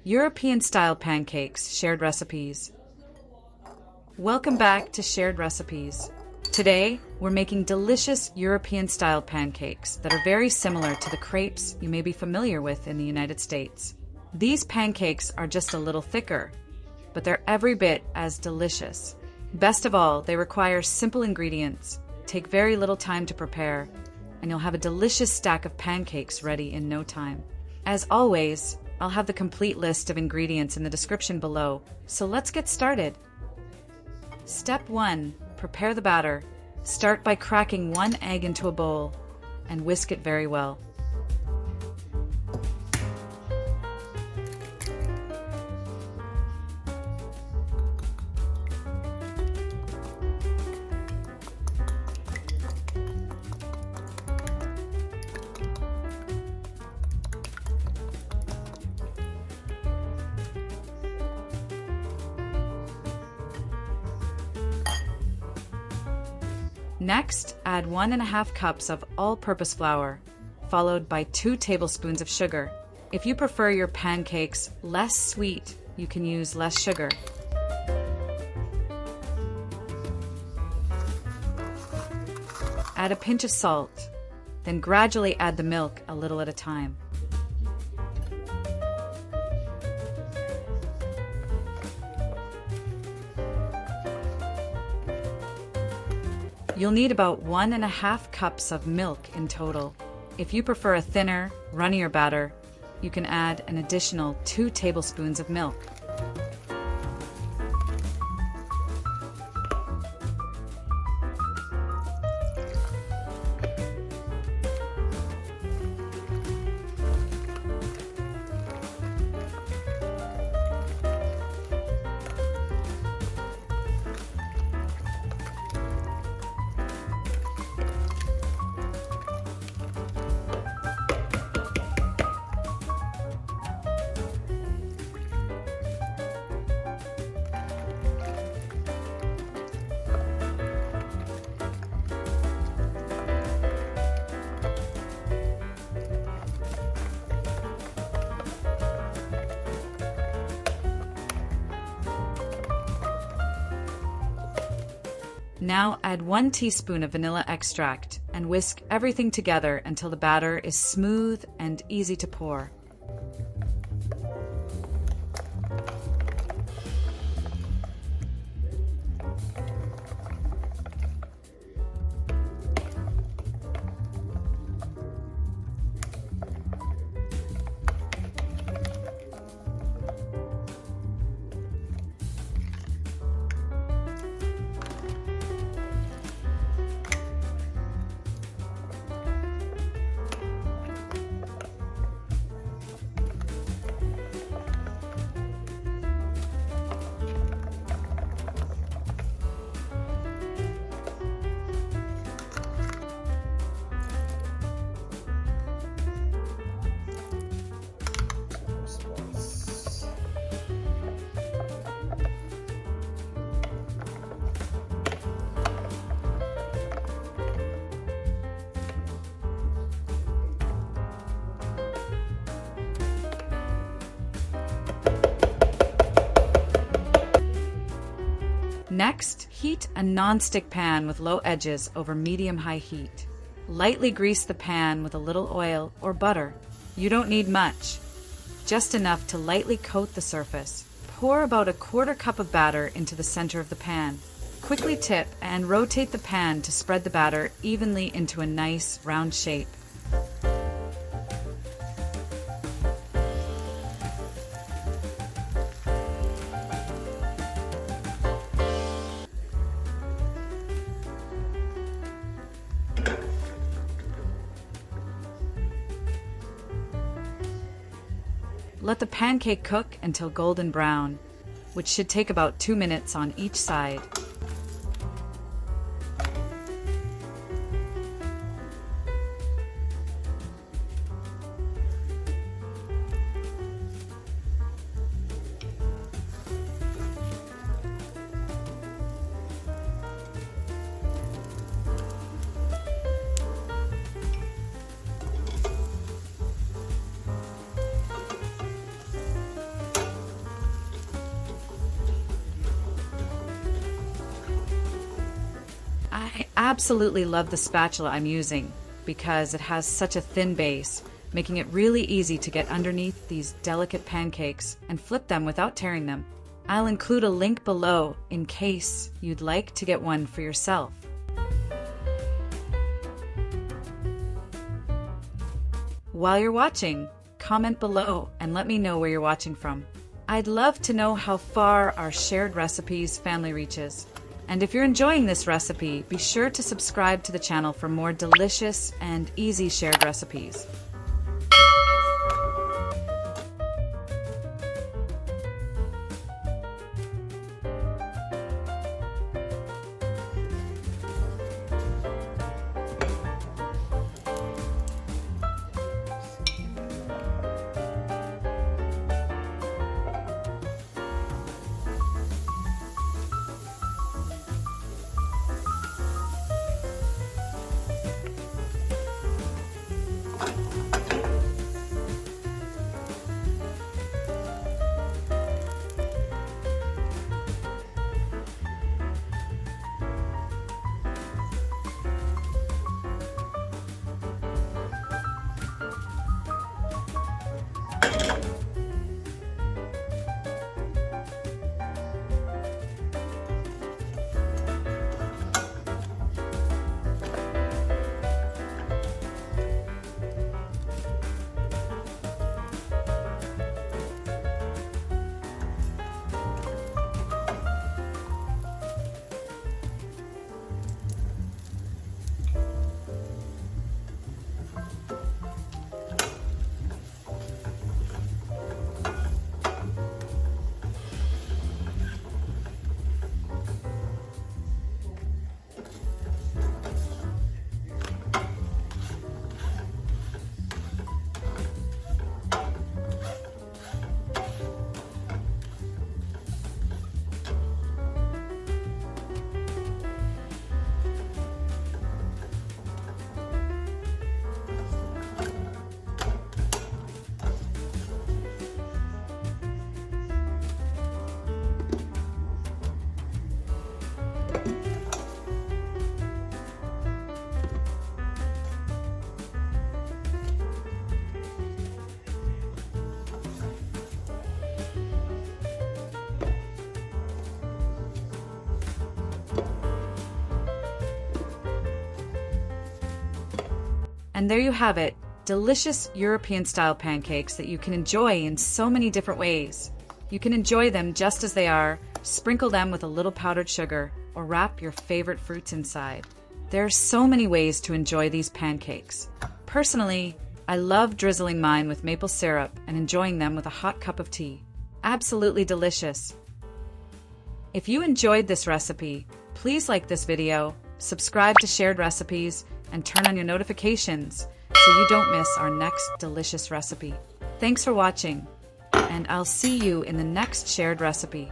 European-style pancakes, shared recipes. Welcome back to Shared Recipes. Today, we're making delicious European-style pancakes that are very similar to the crepes you may be familiar with in the United States. These pancakes are just a little thicker, but they're every bit as delicious. Best of all, they require simple ingredients, take very little time to prepare, and you'll have a delicious stack of pancakes ready in no time. As always, I'll have the complete list of ingredients in the description below, so let's get started. Step 1. Prepare the batter. Start by cracking 1 egg into a bowl and whisk it very well. Next, add 1½ cups of all-purpose flour, followed by 2 tablespoons of sugar. If you prefer your pancakes less sweet, you can use less sugar. Add a pinch of salt, then gradually add the milk a little at a time. You'll need about 1½ cups of milk in total. If you prefer a thinner, runnier batter, you can add an additional 2 tablespoons of milk. Now add 1 teaspoon of vanilla extract and whisk everything together until the batter is smooth and easy to pour. Next, heat a non-stick pan with low edges over medium-high heat. Lightly grease the pan with a little oil or butter. You don't need much, just enough to lightly coat the surface. Pour about 1/4 cup of batter into the center of the pan. Quickly tip and rotate the pan to spread the batter evenly into a nice round shape. Let the pancake cook until golden brown, which should take about 2 minutes on each side. absolutely love the spatula I'm using because it has such a thin base, making it really easy to get underneath these delicate pancakes and flip them without tearing them. I'll include a link below in case you'd like to get one for yourself. While you're watching, comment below and let me know where you're watching from. I'd love to know how far our shared recipes family reaches. And if you're enjoying this recipe, be sure to subscribe to the channel for more delicious and easy shared recipes. And there you have it, delicious European-style pancakes that you can enjoy in so many different ways. You can enjoy them just as they are, sprinkle them with a little powdered sugar, or wrap your favorite fruits inside. There are so many ways to enjoy these pancakes. Personally, I love drizzling mine with maple syrup and enjoying them with a hot cup of tea. Absolutely delicious. If you enjoyed this recipe, please like this video, subscribe to Shared Recipes, and turn on your notifications so you don't miss our next delicious recipe. Thanks for watching, and I'll see you in the next shared recipe.